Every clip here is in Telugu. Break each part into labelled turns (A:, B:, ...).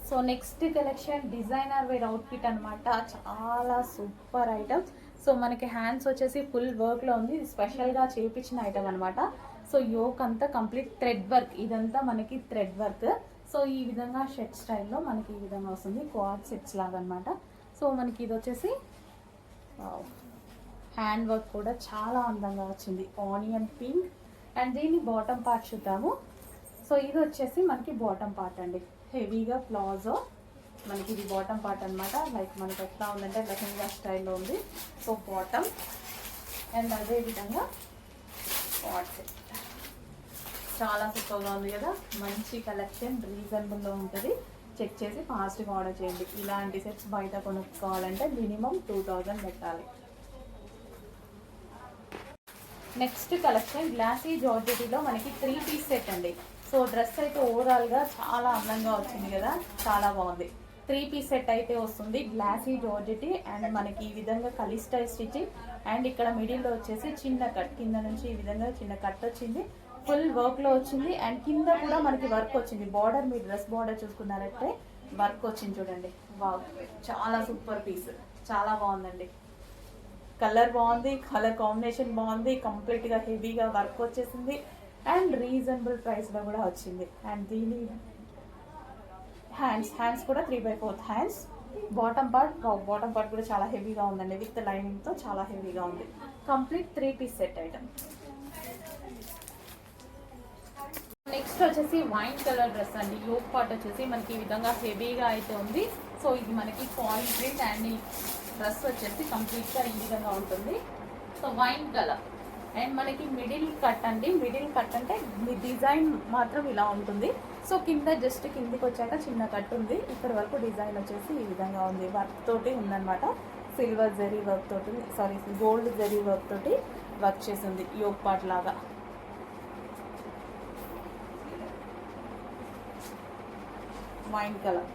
A: So next collection designer wear outfit అనమాట. చాలా సూపర్ ఐటమ్. సో మనకి హ్యాండ్స్ వచ్చేసి ఫుల్ వర్క్లో ఉంది. ఇది స్పెషల్గా చేయించిన ఐటమ్ అనమాట. సో యోక్ అంతా కంప్లీట్ థ్రెడ్ వర్క్, ఇదంతా మనకి థ్రెడ్ వర్క్. సో ఈ విధంగా షర్ట్ స్టైల్లో మనకి ఈ విధంగా వస్తుంది, క్వాడ్ సెట్స్ లాగా అనమాట. సో మనకి ఇది వచ్చేసి హ్యాండ్ వర్క్ కూడా చాలా అందంగా వచ్చింది, ఆనియన్ పింక్. అండ్ దీన్ని బాటమ్ పార్ట్ చూద్దాము. సో ఇది వచ్చేసి మనకి బాటమ్ పార్ట్ అండి, హెవీగా ప్లాజో. మనకి ఇది బాటమ్ పార్ట్ అనమాట. లైక్ మనకి ఎట్లా ఉందంటే లెహంగా స్టైల్లో ఉంది. సో బాటమ్ అండ్ అదేవిధంగా క్వాడ్ సెట్ చాలా సూపర్గా ఉంది కదా. మంచి కలెక్షన్, రీజనబుల్లో ఉంటుంది. చెక్ చేసి ఫాస్ట్గా ఆర్డర్ చేయండి. ఇలాంటి సెట్స్ బయట కొనుక్కోవాలంటే మినిమం 2000 పెట్టాలి. నెక్స్ట్ కలెక్షన్ గ్లాసీ జార్జెటీలో మనకి 3 పీస్ సెట్ అండి. సో డ్రెస్ అయితే ఓవరాల్గా చాలా అందంగా వచ్చింది కదా, చాలా బాగుంది. 3 పీస్ సెట్ అయితే వస్తుంది, గ్లాసీ జార్జెటీ. అండ్ మనకి ఈ విధంగా కలీ స్టైల్ స్టిచ్చింగ్. అండ్ ఇక్కడ మిడిల్లో వచ్చేసి చిన్న కట్, కింద నుంచి ఈ విధంగా చిన్న కట్ వచ్చింది, ఫుల్ వర్క్లో వచ్చింది. అండ్ కింద కూడా మనకి వర్క్ వచ్చింది. బార్డర్, మీ డ్రెస్ బార్డర్ చూసుకున్నారంటే వర్క్ వచ్చింది చూడండి. వావ్, చాలా సూపర్ పీస్, చాలా బాగుందండి. కలర్ బాగుంది, కలర్ కాంబినేషన్ బాగుంది, కంప్లీట్గా హెవీగా వర్క్ వచ్చేసింది. అండ్ రీజనబుల్ ప్రైస్లో కూడా వచ్చింది. అండ్ దీని హ్యాండ్స్ కూడా 3/4 హ్యాండ్స్. బాటమ్ పార్ట్ కూడా చాలా హెవీగా ఉందండి, విత్ లైనింగ్తో చాలా హెవీగా ఉంది. Complete 3 piece set item. Next వచ్చేసి వైన్ కలర్ డ్రెస్ అండి. యోక్ పార్ట్ వచ్చేసి మనకి ఈ విధంగా హెవీగా అయితే ఉంది. సో ఇది మనకి ఫాయిల్ ప్రింట్. అండ్ ఈ డ్రెస్ వచ్చేసి కంప్లీట్గా ఈ విధంగా ఉంటుంది. So wine colour. అండ్ మనకి మిడిల్ కట్ అండి. మిడిల్ కట్ అంటే మీ డిజైన్ మాత్రం ఇలా ఉంటుంది. సో కింద జస్ట్ కిందికి వచ్చాక చిన్న కట్ ఉంది. ఇక్కడ వరకు డిజైన్ వచ్చేసి ఈ విధంగా ఉంది, వర్క్ తోటి ఉందన్నమాట. సిల్వర్ జరీ వర్క్ తోటి, సారీ గోల్డ్ జరీ వర్క్ తోటి వర్క్ చేసింది యోక్ పార్ట్ లాగా. Wine colour.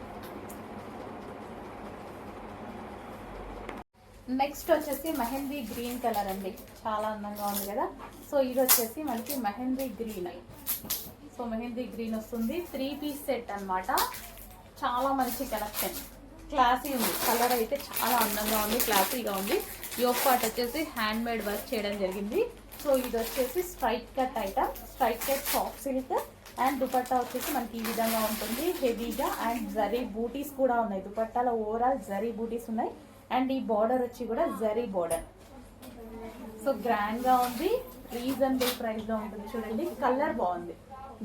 A: నెక్స్ట్ వచ్చేసి మెహందీ గ్రీన్ కలర్ అండి, చాలా అందంగా ఉంది కదా. సో ఇది వచ్చేసి మనకి mehndi green. So mehndi green వస్తుంది, 3 పీస్ సెట్ అనమాట. చాలా మంచి కలెక్షన్, క్లాసీ ఉంది. కలర్ అయితే చాలా అందంగా ఉంది, క్లాసీగా ఉంది. యోక్ పార్ట్ వచ్చేసి హ్యాండ్ మేడ్ వర్క్ చేయడం జరిగింది. సో ఇది వచ్చేసి straight cut item, straight cut soft silk. And dupatta వచ్చేసి మనకి ఈ విధంగా ఉంటుంది, హెవీగా. అండ్ జరీ బూటీస్ కూడా ఉన్నాయి, దుపట్టాలో ఓవరాల్ జరీ బూటీస్ ఉన్నాయి. అండ్ ఈ బార్డర్ వచ్చి కూడా జరీ బార్డర్. సో గ్రాండ్గా ఉంది, రీజనబుల్ ప్రైస్లో ఉంటుంది. చూడండి, కలర్ బాగుంది,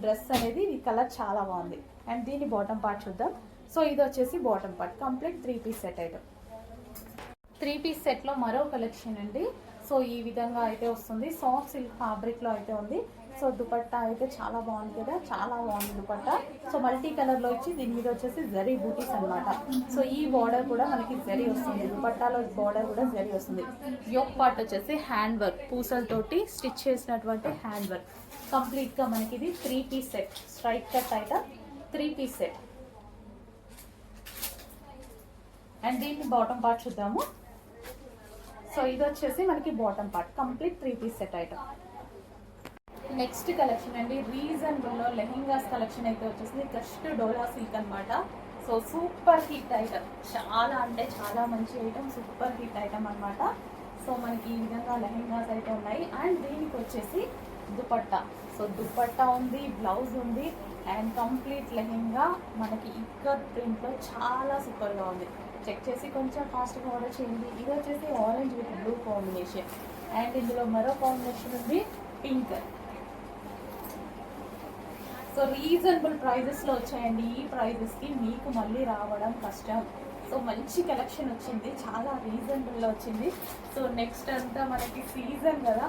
A: డ్రెస్ అనేది ఈ కలర్ చాలా బాగుంది. అండ్ దీని బాటమ్ పార్ట్ చూద్దాం. సో ఇది వచ్చేసి bottom part, complete 3 piece set item. 3 piece సెట్లో మరో కలెక్షన్ అండి. సో ఈ విధంగా అయితే వస్తుంది, సాఫ్ట్ సిల్క్ ఫ్యాబ్రిక్లో అయితే ఉంది. సో దుపట్టా అయితే చాలా బాగుంది కదా, చాలా బాగుంది దుపట్టా. సో మల్టీ కలర్లో వచ్చి దీని మీద వచ్చేసి జరీ బూటీస్ అనమాట. సో ఈ బార్డర్ కూడా మనకి జరీ వస్తుంది, దుపట్టాలో బార్డర్ కూడా జరీ వస్తుంది. యోక్ పార్ట్ వచ్చేసి హ్యాండ్ వర్క్, పూసలతోటి స్టిచ్ చేసినటువంటి హ్యాండ్ వర్క్. కంప్లీట్గా మనకి ఇది 3 piece set, straight cut item, 3 piece set. And దీన్ని బాటమ్ పార్ట్ చూద్దాము. సో ఇది వచ్చేసి మనకి bottom part, complete 3 piece set item. Next collection అండి, రీజనబుల్లో లెహెంగాస్ కలెక్షన్ అయితే వచ్చేసింది. జస్ట్ డోలా సిల్క్ అనమాట. సో సూపర్ హిట్ ఐటమ్, చాలా అంటే చాలా మంచి ఐటమ్, సూపర్ హిట్ ఐటమ్ అనమాట. సో మనకి ఈ విధంగా లెహెంగాస్ అయితే ఉన్నాయి. అండ్ దీనికి వచ్చేసి దుపట్టా. సో దుపట్టా ఉంది, బ్లౌజ్ ఉంది. అండ్ కంప్లీట్ లెహెంగా మనకి ఇక్కత్ ప్రింట్లో చాలా సూపర్గా ఉంది. చెక్ చేసి కొంచెం ఫాస్ట్గా ఆర్డర్ చేయండి. ఇది వచ్చేసి orange with blue combination. And ఇందులో మరో కాంబినేషన్ ఉంది, పింక్. సో రీజనబుల్ ప్రైజెస్లో వచ్చాయండి. ఈ ప్రైజెస్కి మీకు మళ్ళీ రావడం కష్టం. సో మంచి కలెక్షన్ వచ్చింది, చాలా రీజనబుల్లో వచ్చింది. సో నెక్స్ట్ అంతా మనకి సీజన్ కదా.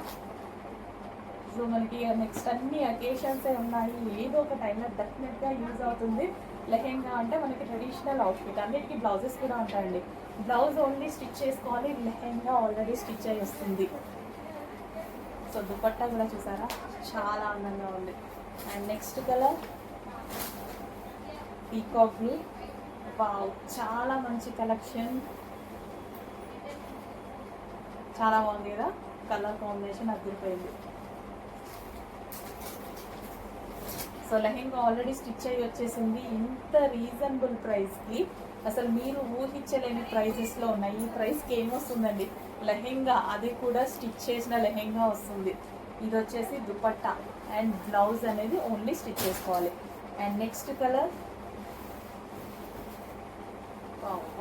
A: సో మనకి నెక్స్ట్ అన్ని అకేషన్సే ఉన్నాయి, ఏదో ఒక టైంలో డెఫినెట్గా యూజ్ అవుతుంది. లెహెంగా అంటే మనకి ట్రెడిషనల్ అవుట్ఫిట్, అన్నిటికీ బ్లౌజెస్ కూడా ఉంటాయండి. బ్లౌజ్ ఓన్లీ స్టిచ్ చేసుకోవాలి, లెహెంగా ఆల్రెడీ స్టిచ్ అయి వస్తుంది. సో దుపట్టా కూడా చూసారా, చాలా అందంగా ఉంది. And next colour peacock blue. Wow, చాలా మంచి కలెక్షన్, చాలా బాగుంది కదా, కలర్ కాంబినేషన్ అదిరిపోయింది. సో లెహెంగా ఆల్రెడీ స్టిచ్ అయ్యి వచ్చేసింది. ఇంత రీజనబుల్ ప్రైస్కి అసలు మీరు ఊహించలేని ప్రైజెస్లో ఉన్నాయి. ఈ ప్రైస్కి ఏమొస్తుందండి లెహెంగా, అది కూడా స్టిచ్ చేసిన లెహెంగా వస్తుంది. ఇది వచ్చేసి దుపట్టా అండ్ బ్లౌజ్ అనేది ఓన్లీ స్టిచ్ చేసుకోవాలి. And next colour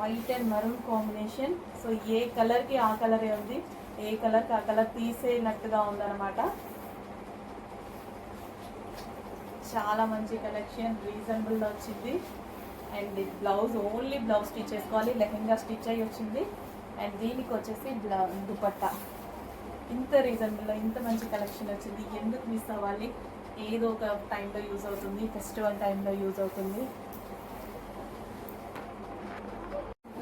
A: white and maroon combination. So ఏ కలర్కి ఆ కలరే ఉంది, ఏ కలర్కి ఆ కలర్ తీసేనట్టుగా ఉందన్నమాట. చాలా మంచి కలెక్షన్, రీజనబుల్లో వచ్చింది. And blouse only blouse stitch చేసుకోవాలి, లెహెంగా స్టిచ్ అయ్యి వచ్చింది. అండ్ దీనికి వచ్చేసి దుపట్టా. ఇంత రీజనబుల్లో ఇంత మంచి కలెక్షన్ వచ్చింది, ఎందుకు మిస్ అవ్వాలి? ఏదో ఒక టైంలో యూజ్ అవుతుంది, ఫెస్టివల్ టైంలో యూజ్ అవుతుంది.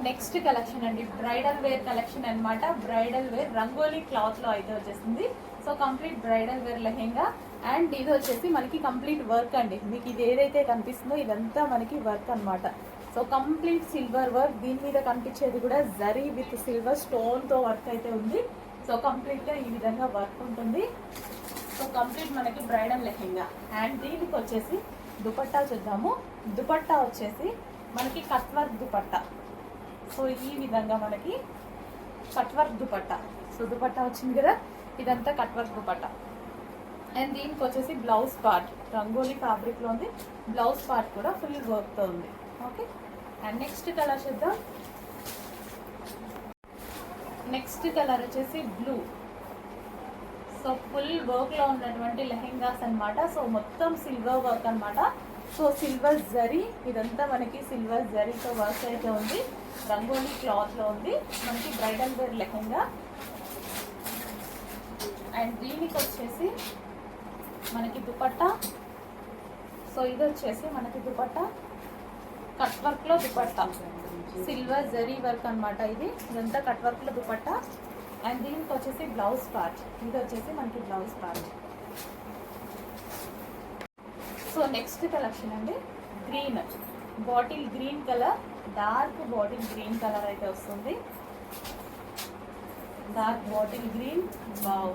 A: నెక్స్ట్ కలెక్షన్ అండి బ్రైడల్ వేర్ కలెక్షన్ అనమాట. బ్రైడల్ వేర్ రంగోలీ క్లాత్లో అయితే వచ్చేసింది. So complete bridal wear lehenga. And ఇది వచ్చేసి మనకి కంప్లీట్ వర్క్ అండి. మీకు ఇది ఏదైతే కనిపిస్తుందో ఇదంతా మనకి వర్క్ అనమాట. సో కంప్లీట్ సిల్వర్ వర్క్, దీని మీద కనిపించేది కూడా జరీ విత్ సిల్వర్ స్టోన్తో వర్క్ అయితే ఉంది. సో కంప్లీట్గా ఈ విధంగా వర్క్ ఉంటుంది. సో కంప్లీట్ మనకి బ్రైడల్ లెహెంగా. అండ్ దీనికి వచ్చేసి దుపట్టా చూద్దాము. దుపట్టా వచ్చేసి మనకి కట్ వర్క్ దుపట్టా. సో ఈ విధంగా మనకి cut work dupatta. So dupatta వచ్చింది కదా, ఇదంతా కట్ వర్క్ దుపట్టా. అండ్ దీనికి వచ్చేసి బ్లౌజ్ పార్ట్ రంగోలీ ఫ్యాబ్రిక్లో ఉంది. బ్లౌజ్ పార్ట్ కూడా ఫుల్ వర్క్తో ఉంది. ఓకే. అండ్ నెక్స్ట్ కలర్ చూద్దాం. నెక్స్ట్ కలర్ వచ్చేసి బ్లూ. సో ఫుల్ వర్క్లో ఉన్నటువంటి లెహెంగాస్ అనమాట. సో మొత్తం సిల్వర్ వర్క్ అనమాట. సో సిల్వర్ జరీ, ఇదంతా మనకి సిల్వర్ జరీతో వర్క్ అయితే ఉంది. రంగోలీ క్లాత్లో ఉంది. మనకి బ్రైడల్ వేర్ లెహెంగా. అండ్ దీనికి వచ్చేసి మనకి దుపట్టా. సో ఇది వచ్చేసి మనకి దుపట్టా కట్ వర్క్లో దుపట్టా, సిల్వర్ జరీ వర్క్ అనమాట. ఇదంతా కట్ వర్క్లో దుపట్టా. అండ్ దీనికి వచ్చేసి బ్లౌజ్ పార్ట్. ఇది వచ్చేసి మనకి blouse part. So next collection అండి green, bottle green colour, dark bottle green colour అయితే వస్తుంది. Dark bottle green. వావ్,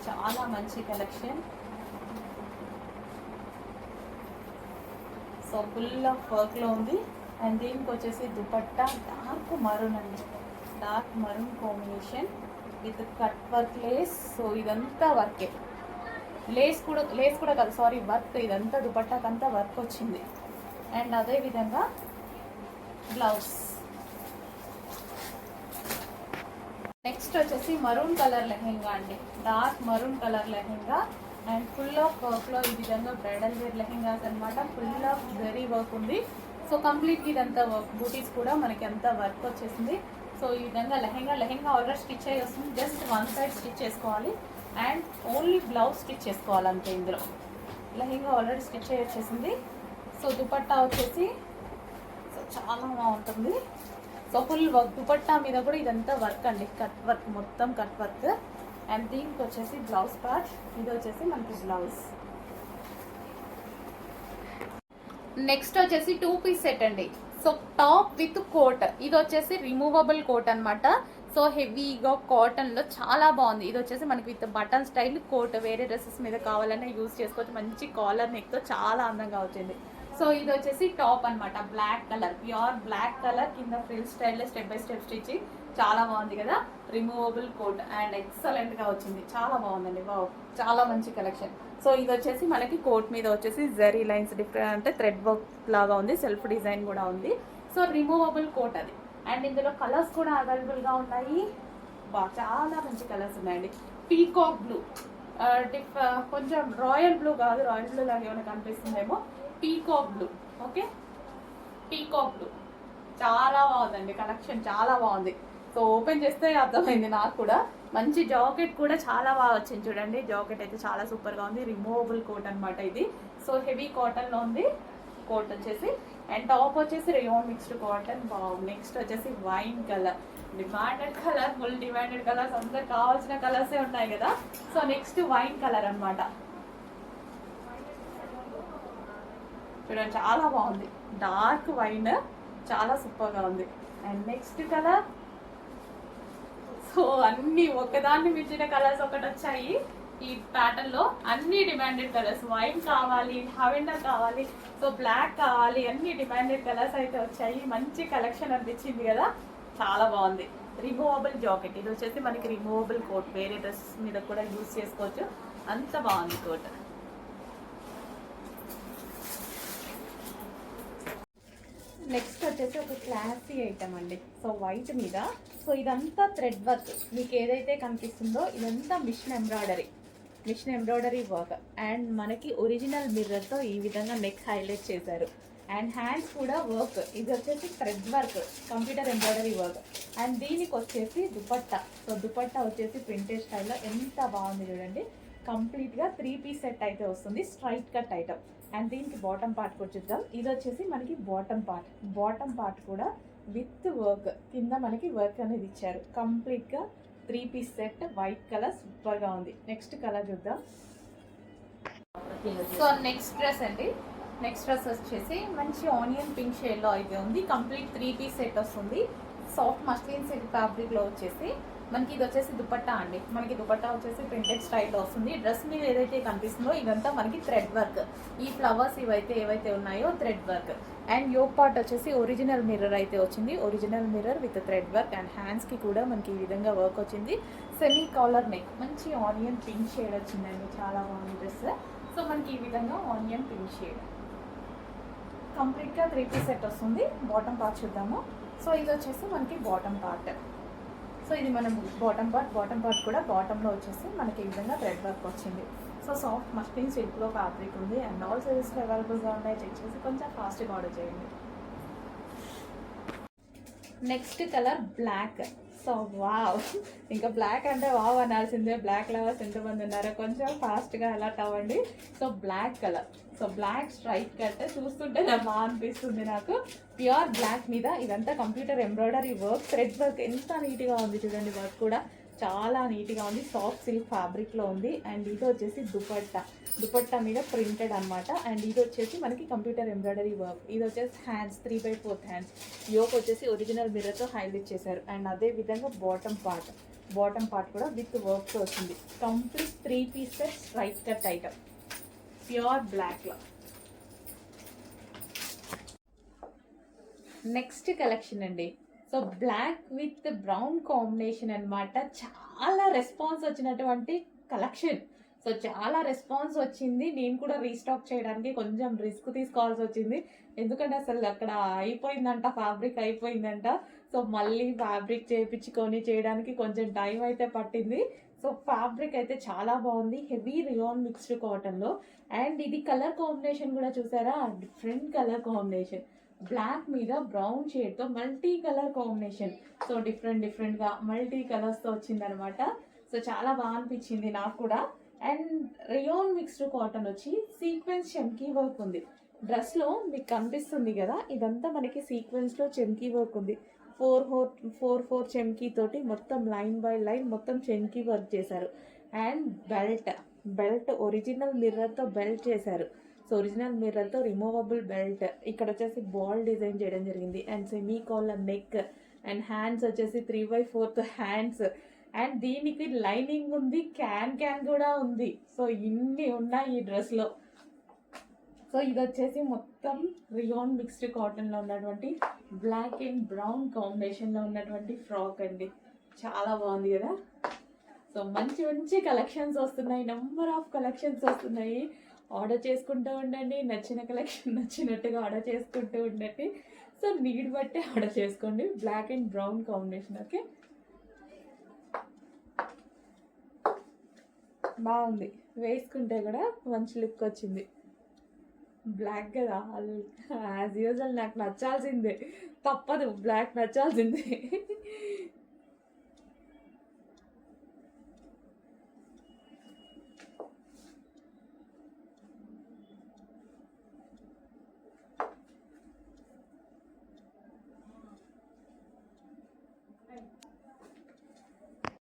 A: చాలా మంచి కలెక్షన్. సో ఫుల్ ఆఫ్ వర్క్లో ఉంది. అండ్ దీనికి వచ్చేసి దుపట్టా డార్క్ మరూన్ అండి, dark maroon combination with cut work lace. So ఇదంతా వర్కే, లేస్ కూడా కాదు, సారీ, వర్క్. ఇదంతా దుపట్టాకంతా వర్క్ వచ్చింది. అండ్ అదేవిధంగా బ్లౌజ్. నెక్స్ట్ వచ్చేసి మరూన్ కలర్ లెహెంగా అండి, dark maroon colour lehenga. And full of వర్క్లో ఈ విధంగా బ్రైడల్ వేర్ లెహెంగాస్ అనమాట. ఫుల్ ఆఫ్ జరీ వర్క్ ఉంది. సో కంప్లీట్ ఇదంతా వర్క్, బూటీస్ కూడా మనకి అంతా వర్క్ వచ్చేసింది. సో ఈ విధంగా లెహెంగా ఆల్రెడీ స్టిచ్ అయ్యి వస్తుంది. జస్ట్ వన్ సైడ్ స్టిచ్ చేసుకోవాలి అండ్ ఓన్లీ బ్లౌజ్ స్టిచ్ చేసుకోవాలి అంతే. ఇందులో లెహెంగా ఆల్రెడీ స్టిచ్ అయ్యి వచ్చేసింది. సో దుపట్టా వచ్చేసి సో చాలా బాగుంటుంది. సో ఫుల్ వర్క్, దుపట్టా మీద కూడా ఇదంతా వర్క్ అండి, కట్ వర్క్, మొత్తం కట్ వర్క్. అండ్ దీనికి వచ్చేసి బ్లౌజ్ పార్ట్. ఇది వచ్చేసి మనకి బ్లౌజ్. నెక్స్ట్ వచ్చేసి 2 పీస్ సెట్ అండి. So top with coat. ఇది వచ్చేసి రిమూవబుల్ కోట్ అనమాట. సో హెవీగా కాటన్లో చాలా బాగుంది. ఇది వచ్చేసి మనకి విత్ బటన్ స్టైల్ కోట్, వేరే డ్రెస్సెస్ మీద కావాలన్నా యూజ్ చేసుకోవచ్చు. మంచి కాలర్ నెక్తో చాలా అందంగా వచ్చింది. సో ఇది వచ్చేసి టాప్ అనమాట, black colour, pure black colour, కింద ఫ్రిల్ స్టైల్లో స్టెప్ బై స్టెప్ స్టిచ్చింగ్. చాలా బాగుంది కదా, రిమూవబుల్ కోట్ అండ్ ఎక్సలెంట్గా వచ్చింది, చాలా బాగుందండి. వావ్, చాలా మంచి కలెక్షన్. సో ఇది వచ్చేసి మనకి కోట్ మీద వచ్చేసి జరీ లైన్స్ డిఫరెంట్, అంటే థ్రెడ్ వర్క్ లాగా ఉంది, సెల్ఫ్ డిజైన్ కూడా ఉంది. సో రిమూవబుల్ కోట్ అది. అండ్ ఇందులో కలర్స్ కూడా అవైలబుల్గా ఉన్నాయి. చాలా మంచి కలర్స్ ఉన్నాయండి. పీకాక్ బ్లూ, కొంచెం రాయల్ బ్లూ కాదు, రాయల్ బ్లూ లాగా ఏమైనా కనిపిస్తుందేమో. Peacock blue. Okay, peacock blue చాలా బాగుందండి, కలెక్షన్ చాలా బాగుంది. సో ఓపెన్ చేస్తే అర్థమైంది నాకు కూడా. మంచి జాకెట్ కూడా చాలా బాగా వచ్చింది చూడండి. జాకెట్ అయితే చాలా సూపర్గా ఉంది. రిమూవబుల్ కోట్ అనమాట ఇది. సో హెవీ కాటన్లో ఉంది కోట్ వచ్చేసి. అండ్ టాప్ వచ్చేసి రేయాన్ మిక్స్డ్ కాటన్. బాగుంది. నెక్స్ట్ వచ్చేసి wine colour, demanded colour, full demanded colours, అందరికి కావాల్సిన కలర్సే ఉన్నాయి కదా. సో నెక్స్ట్ వైన్ కలర్ అనమాట. చూడండి చాలా బాగుంది, డార్క్ వైన్, చాలా సూపర్గా ఉంది. And next colour. సో అన్ని ఒకదాన్ని మించిన కలర్స్ ఒకటి వచ్చాయి. ఈ ప్యాటర్న్ లో అన్ని డిమాండెడ్ కలర్స్, వైట్ కావాలి, లావెండర్ కావాలి, సో బ్లాక్ కావాలి, అన్ని డిమాండెడ్ కలర్స్ అయితే వచ్చాయి. మంచి కలెక్షన్ అనిపించింది కదా, చాలా బాగుంది. రిమూవబుల్ జాకెట్, ఇది వచ్చేసి మనకి రిమూవబుల్ కోట్, వేరే డ్రెస్ మీద కూడా యూజ్ చేసుకోవచ్చు, అంత బాగుంది కోట్. నెక్స్ట్ వచ్చేసి ఒక క్లాసీ ఐటమ్ అండి. సో వైట్ మీద, సో ఇదంతా థ్రెడ్ వర్క్, మీకు ఏదైతే కనిపిస్తుందో ఇదంతా మిషన్ ఎంబ్రాయిడరీ వర్క్. అండ్ మనకి ఒరిజినల్ మిర్రర్తో ఈ విధంగా నెక్ హైలైట్ చేశారు. అండ్ హ్యాండ్స్ కూడా వర్క్, ఇది వచ్చేసి thread work, computer embroidery work. And దీనికి వచ్చేసి దుపట్టా, సో దుపట్టా వచ్చేసి ప్రింటెడ్ స్టైల్లో ఎంత బాగుంది చూడండి. కంప్లీట్గా 3 పీస్ సెట్ అయితే వస్తుంది, స్ట్రైట్ కట్ ఐటమ్. అండ్ దీనికి బాటమ్ పార్ట్ కూడా చూద్దాం. ఇది వచ్చేసి మనకి బాటమ్ పార్ట్ కూడా విత్ వర్క్, కింద మనకి వర్క్ అనేది ఇచ్చారు. కంప్లీట్గా 3 పీస్ సెట్, వైట్ కలర్ సూపర్గా ఉంది. నెక్స్ట్ కలర్ చూద్దాం. సో నెక్స్ట్ డ్రెస్ అండి, నెక్స్ట్ డ్రెస్ వచ్చేసి మంచి ఆనియన్ పింక్ షేడ్లో అయితే ఉంది. కంప్లీట్ 3 పీస్ సెట్ వస్తుంది. సాఫ్ట్ మస్లిన్ సిల్క్ ఫ్యాబ్రిక్లో వచ్చేసి మనకి ఇది వచ్చేసి దుపట్టా అండి. మనకి దుపట్టా వచ్చేసి ప్రింటెడ్ స్టైల్లో వస్తుంది. డ్రెస్ మీద ఏదైతే కనిపిస్తుందో ఇదంతా మనకి థ్రెడ్ వర్క్, ఈ ఫ్లవర్స్ ఏవైతే ఉన్నాయో thread work. And yoke part వచ్చేసి ఒరిజినల్ మిర్రర్ అయితే వచ్చింది, original mirror with thread work. And హ్యాండ్స్కి కూడా మనకి ఈ విధంగా వర్క్ వచ్చింది. సెమీ కాలర్ నెక్, మంచి ఆనియన్ పింక్ షేడ్ వచ్చిందండి, చాలా బాగుంది డ్రెస్. సో మనకి ఈ విధంగా ఆనియన్ పింక్ షేడ్, కంప్లీట్గా 3 పీస్ సెట్ వస్తుంది. బాటమ్ పార్ట్ చూద్దాము. సో ఇది వచ్చేసి మనకి బాటమ్ పార్ట్. సో ఇది మనం బాటమ్ పార్ట్ కూడా బాటంలో వచ్చేసి మనకి ఈ విధంగా థ్రెడ్ వర్క్ వచ్చింది. సో సాఫ్ట్ మస్లిన్ సిల్క్లో ఫ్యాబ్రిక్ ఉంది. అండ్ ఆల్ సైజెస్లో అవైలబుల్గా ఉన్నాయి, చెక్ చేసి కొంచెం ఫాస్ట్గా ఆర్డర్ చేయండి. Next colour black. So wow, ఇంకా బ్లాక్ అంటే వావ్ అనాల్సిందే. బ్లాక్ లవర్స్ ఎంతమంది ఉన్నారో కొంచెం ఫాస్ట్గా అలర్ట్ అవ్వండి. So black colour, so black straight cut చూస్తుంటే బాగా అనిపిస్తుంది నాకు. ప్యూర్ బ్లాక్ మీద ఇదంతా computer embroidery work, thread work ఎంత నీట్గా ఉంది చూడండి. వర్క్ కూడా చాలా నీట్గా ఉంది, సాఫ్ట్ సిల్క్ ఫ్యాబ్రిక్లో ఉంది. అండ్ ఇది వచ్చేసి దుపట్టా మీద ప్రింటెడ్ అనమాట. అండ్ ఇది వచ్చేసి మనకి కంప్యూటర్ ఎంబ్రాయిడరీ వర్క్. ఇది వచ్చేసి హ్యాండ్స్ 3/4 హ్యాండ్స్, యోక్ వచ్చేసి ఒరిజినల్ మిర్రర్తో హైలైట్ చేశారు. అండ్ అదే విధంగా బాటమ్ పార్ట్ కూడా విత్ వర్క్తో వచ్చింది. Complete 3 piece set straight cut item, pure బ్లాక్లో. నెక్స్ట్ కలెక్షన్ అండి. So black with brown combination అనమాట. చాలా రెస్పాన్స్ వచ్చినటువంటి కలెక్షన్. సో చాలా రెస్పాన్స్ వచ్చింది. నేను కూడా రీస్టాక్ చేయడానికి కొంచెం రిస్క్ తీసుకోవాల్సి వచ్చింది, ఎందుకంటే అసలు అక్కడ అయిపోయిందంట, ఫ్యాబ్రిక్ అయిపోయిందంట. సో మళ్ళీ ఫ్యాబ్రిక్ చేయించుకొని చేయడానికి కొంచెం టైం అయితే పట్టింది. సో ఫ్యాబ్రిక్ అయితే చాలా బాగుంది, హెవీ రియాన్ మిక్స్డ్ కాటన్లో. అండ్ ఇది కలర్ కాంబినేషన్ కూడా చూసారా, డిఫరెంట్ కలర్ కాంబినేషన్. బ్లాక్ మీద బ్రౌన్ షేడ్తో మల్టీ కలర్ కాంబినేషన్. సో డిఫరెంట్గా మల్టీ కలర్స్తో వచ్చిందనమాట. సో చాలా బాగా అనిపించింది నాకు కూడా. అండ్ రియాన్ మిక్స్డ్ కాటన్ వచ్చి సీక్వెన్స్ చెమ్కీ వర్క్ ఉంది. డ్రెస్లో మీకు కనిపిస్తుంది కదా, ఇదంతా మనకి సీక్వెన్స్లో చెమ్కీ వర్క్ ఉంది. 4 చెమ్కీ తోటి మొత్తం లైన్ బై లైన్ మొత్తం చెమ్కీ వర్క్ చేశారు. అండ్ బెల్ట్ ఒరిజినల్ మిర్రర్తో బెల్ట్ చేశారు. సో ఒరిజినల్ మిర్రర్తో రిమూవబుల్ బెల్ట్. ఇక్కడ వచ్చేసి బాల్ డిజైన్ చేయడం జరిగింది. And semi collar neck. And hands వచ్చేసి 3/4 హ్యాండ్స్. అండ్ దీనికి లైనింగ్ ఉంది, క్యాన్ కూడా ఉంది. సో ఇన్ని ఉన్నాయి ఈ డ్రెస్లో. సో ఇది వచ్చేసి మొత్తం రియాన్ మిక్స్డ్ కాటన్లో ఉన్నటువంటి బ్లాక్ అండ్ బ్రౌన్ కాంబినేషన్లో ఉన్నటువంటి ఫ్రాక్ అండి, చాలా బాగుంది కదా. సో మంచి కలెక్షన్స్ వస్తున్నాయి, నెంబర్ ఆఫ్ కలెక్షన్స్ వస్తున్నాయి. ఆర్డర్ చేసుకుంటూ ఉండండి, నచ్చిన కలెక్షన్ నచ్చినట్టుగా ఆర్డర్ చేసుకుంటూ ఉండండి. సో నీడ్ బట్టి ఆర్డర్ చేసుకోండి. Black and brown combination, okay. బాగుంది, వేసుకుంటే కూడా మంచి లుక్ వచ్చింది. బ్లాక్ కదా, యాజ్ యూజువల్ నాకు నచ్చాల్సిందే, తప్పదు, బ్లాక్ నచ్చాల్సిందే.